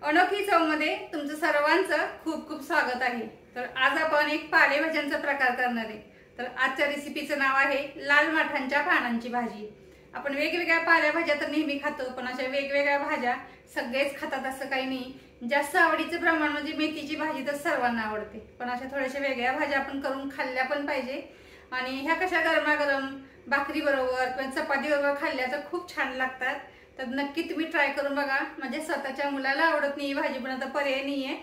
अनोखी चव मध्ये तुमचं सर्वांचं खूप खूप स्वागत आहे। तर आज आपण एक पालेभाज्यांचा प्रकार करणार आहे। तर आजच्या रेसिपीचं नाव आहे लाल माठांच्या पानांची भाजी। आपण वेगवेगळ्या पालेभाज्या तर नेहमी खातो, पण अशा वेगवेगळ्या भाज्या सगळेच खातात असं काही नाही। जास्त आवडीचं प्रमाण म्हणजे मेथीची भाजी तर सर्वांना आवडते, पण अशा थोड्याशा वेगळ्या भाज्या आपण करून खाल्ल्या पण पाहिजे। आणि ह्या कशा गरमागरम भाकरी बरोबर किंवा चपाती बरोबर खाल्ल्या तर खूप छान लागतात। तर नक्की तुम्ही ट्राय करून बघा। म्हणजे स्वतःच्या मुलाला आवडत नाही भाजी, पण आता पर्याय नाहीये।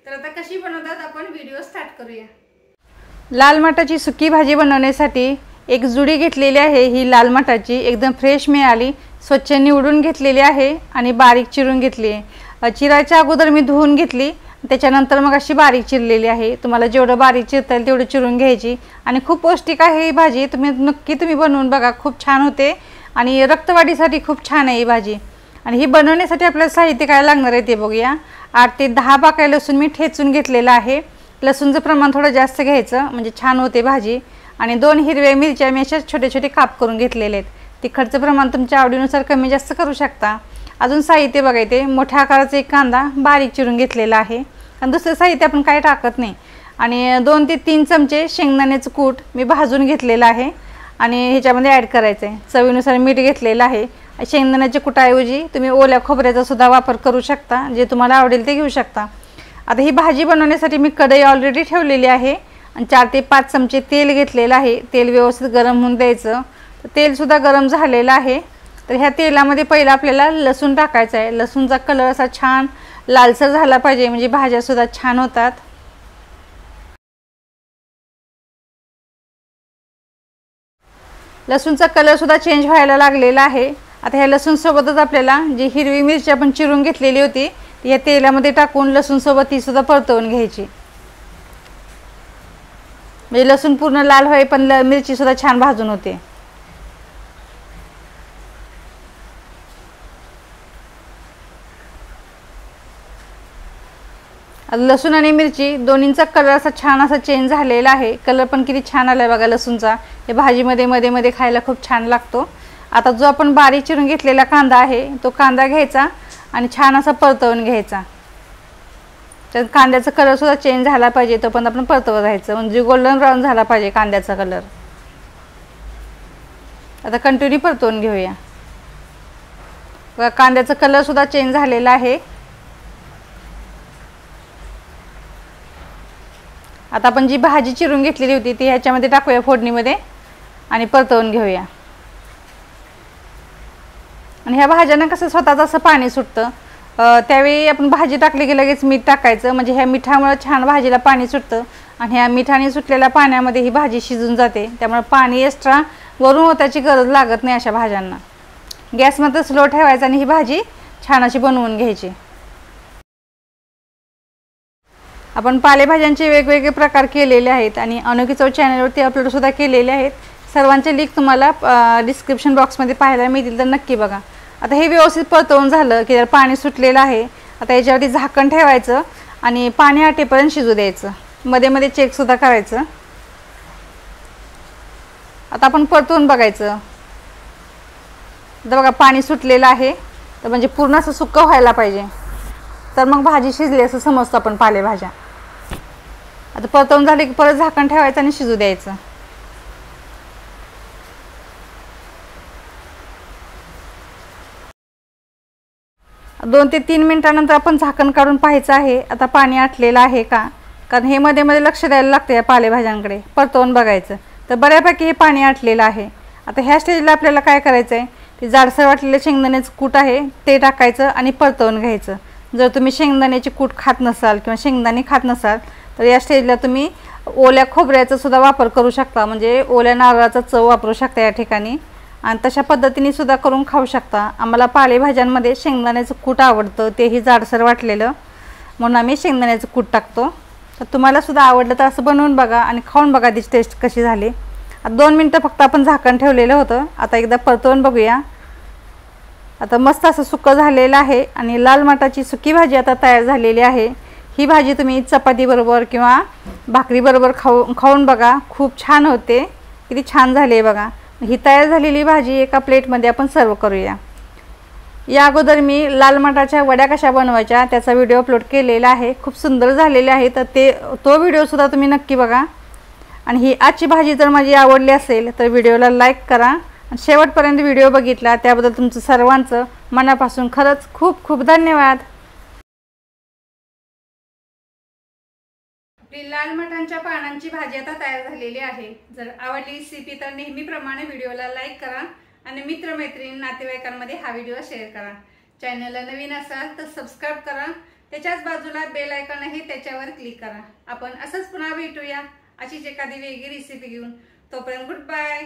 तर आता कशी बनवतात आपण व्हिडिओ स्टार्ट करूया। लाल माठाची सुकी भाजी बनवण्यासाठी एक जुडी घेतलेली आहे। ही लाल माठाची एकदम फ्रेश मिळाली, स्वच्छ निवडून घेतलेली आहे आणि बारीक चिरून घेतली आहे। चिरायच्या अगोदर मी धुवून घेतली, त्याच्यानंतर मग अशी बारीक चिरलेली आहे। तुम्हाला जेवढं बारीक चिरता येईल तेवढं चिरून घ्यायची आणि खूप पौष्टिक आहे ही भाजी। तुम्ही बनवून बघा, खूप छान होते आणि रक्तवाढीसाठी खूप छान आहे ही भाजी। आणि ही बनवण्यासाठी आपल्याला साहित्य काय लागणार आहे ते बघूया। 8 ते 10 पाकळ्या लसूण मी ठेचून घेतलेला आहे। लसूणचं प्रमाण थोडं जास्त घ्यायचं म्हणजे छान होते भाजी। आणि 2 हिरव्या मिरच्या मी अशा छोटे छोटे काप करून घेतलेले आहेत। तिखटचं प्रमाण तुमच्या आवडीनुसार कमी जास्त करू शकता। अजून साहित्य बघायचे, मोठ्या आकाराचा एक कांदा बारीक चिरून घेतलेला आहे आणि दुसरं साहित्य आपण काय टाकत नाही। आणि 2 ते 3 चमचे शेंगदाण्याचं कूट मी भाजून घेतलेलं आहे आणि ह्याच्यामध्ये ॲड करायचं आहे। चवीनुसार मीठ घेतलेलं आहे। शेंगदाण्याच्या कुटाऐवजी तुम्ही ओल्या खोबऱ्याचा सुद्धा वापर करू शकता, जे तुम्हाला आवडेल ते घेऊ शकता। आता ही भाजी बनवण्यासाठी मी कढई ऑलरेडी ठेवलेली आहे आणि 4 ते 5 चमचे तेल घेतलेलं आहे। तेल व्यवस्थित गरम होऊन द्यायचं। तेल सुद्धा गरम झालेलं आहे। तर ह्या तेलामध्ये पहिला आपल्याला लसूण टाकायचा आहे। लसूणचा कलर असा छान लालसर झाला पाहिजे, म्हणजे भाज्या सुद्धा छान होतात। लसूणचा कलर सुद्धा चेंज व्हायला लागलेला आहे। आता ह्या लसूण सोबतच आपल्याला जी हिरवी मिरची आपण चिरून घेतलेली होती ती या तेलामध्ये टाकून लसूण सोबत ती सुद्धा परतवून घ्यायची, म्हणजे लसूण पूर्ण लाल होई पण मिरची सुद्धा छान भाजून होते। लसूण आणि मिरची दोन्हींचा कलर असा छान असा चेंज झालेला आहे। कलर पण किती छान आलाय बघा लसूणचा। हे भाजीमध्ये मध्ये मध्ये खायला खूप छान लागतो। आता जो आपण बारीक चिरून घेतलेला कांदा आहे तो कांदा घ्यायचा आणि छान असा परतवून घ्यायचा। तर कांद्याचा कलर सुद्धा चेंज झाला पाहिजे, तो पण आपण परतवत राहायचं, म्हणजे गोल्डन ब्राऊन झाला पाहिजे कांद्याचा कलर। आता कंटिन्यू परतवून घेऊया। बघा कांद्याचा कलर सुद्धा चेंज झालेला आहे। आता आपण जी भाजी चिरून घेतलेली होती ती ह्याच्यामध्ये टाकूया फोडणीमध्ये आणि परतवून घेऊया। आणि ह्या भाज्यांना कसं स्वतःच असं पाणी सुटतं, त्यावेळी आपण भाजी टाकली की लगेच मीठ टाकायचं, म्हणजे ह्या मिठामुळे छान भाजीला पाणी सुटतं आणि ह्या मिठाने सुटलेल्या पाण्यामध्ये ही भाजी शिजून जाते। त्यामुळे पाणी एक्स्ट्रा वरून ओतायची गरज लागत नाही अशा भाज्यांना। गॅस मात्र स्लो ठेवायचा आणि ही भाजी छान अशी बनवून घ्यायची। आपण पालेभाज्यांचे वेगवेगळे प्रकार केलेले आहेत आणि अनोखी चव चॅनलवरती अपलोड सुद्धा केलेले आहेत। सर्वांचे लिंक तुम्हाला डिस्क्रिप्शन बॉक्समध्ये पाहायला मिळतील, तर नक्की बघा। आता हे व्यवस्थित परतवून झालं की पाणी सुटलेलं आहे। आता याच्यावरती झाकण ठेवायचं आणि पाणी आटेपर्यंत शिजू द्यायचं, मध्ये मध्ये चेक सुद्धा करायचं। आता आपण परतवून बघायचं। आता बघा पाणी सुटलेलं आहे, तर म्हणजे पूर्ण असं सुक्क व्हायला पाहिजे, तर मग भाजी शिजली असं समजतं आपण पालेभाज्या। आता परतवून झाले की परत झाकण ठेवायचं आणि शिजू द्यायचं। दोन ते 3 मिनिटांनंतर आपण झाकण काढून पाहायचं आहे आता पाणी आटलेलं आहे का, कारण हे मध्ये मध्ये लक्ष द्यायला लागतं या पालेभाज्यांकडे। परतवून बघायचं, तर बऱ्यापैकी हे पाणी आटलेलं आहे। आता ह्या स्टेजला आपल्याला काय करायचं आहे, ते जाडसर वाटलेलं शेंगदाण्याचं कूट आहे ते टाकायचं आणि परतवून घ्यायचं। जर तुम्ही शेंगदाण्याची कूट खात नसाल किंवा शेंगदाणे खात नसाल तर या स्टेजला तुम्ही ओल्या खोबऱ्याचा सुद्धा वापर करू शकता, म्हणजे ओल्या नारळाचा चव वापरू शकता या ठिकाणी आणि तशा पद्धतीने सुद्धा करून खाऊ शकता। आम्हाला पालेभाज्यांमध्ये शेंगदाण्याचं कूट आवडतं, तेही जाडसर वाटलेलं, म्हणून आम्ही शेंगदाण्याचं कूट टाकतो। तर तुम्हाला सुद्धा आवडलं तर असं बनवून बघा आणि खाऊन बघा त्याची टेस्ट कशी झाली। 2 मिनटं फक्त आपण झाकण ठेवलेलं होतं। आता एकदा परतवून बघूया। आता मस्त असं सुक्कं झालेलं आहे आणि लाल माठाची सुकी भाजी आता तयार झालेली आहे। ही भाजी तुम्ही चपाती बरोबर किंवा भाकरी बरोबर खाऊन बघा, खूप छान होते। किती छान झाली आहे बघा। ही तयार झालेली भाजी एका प्लेटमध्ये आपण सर्व करूया। या अगोदर मी लाल मटाच्या वड्या कशा बनवायच्या त्याचा व्हिडिओ अपलोड केलेला आहे, खूप सुंदर झालेले आहे। तर तो व्हिडिओ सुद्धा तुम्ही नक्की बघा। आणि ही आजची भाजी जर माझी आवडली असेल तर व्हिडिओला लाईक करा आणि शेवटपर्यंत व्हिडिओ बघितला त्याबद्दल तुमचं सर्वांचं मनापासून खरंच खूप खूप धन्यवाद। आपली लाल मटांच्या पानांची भाजी आता तयार झालेली आहे। जर आवडली रेसिपी तर नेहमीप्रमाणे व्हिडिओला लाईक करा आणि मित्रमैत्रिणी नातेवाईकांमध्ये हा व्हिडिओ शेअर करा। चॅनलला नवीन असाल तर सबस्क्राइब करा, त्याच्याच बाजूला बेल आयकॉन आहे त्याच्यावर क्लिक करा। आपण असंच पुन्हा भेटूया अशीच एखादी वेगळी रेसिपी घेऊन। तोपर्यंत गुड बाय।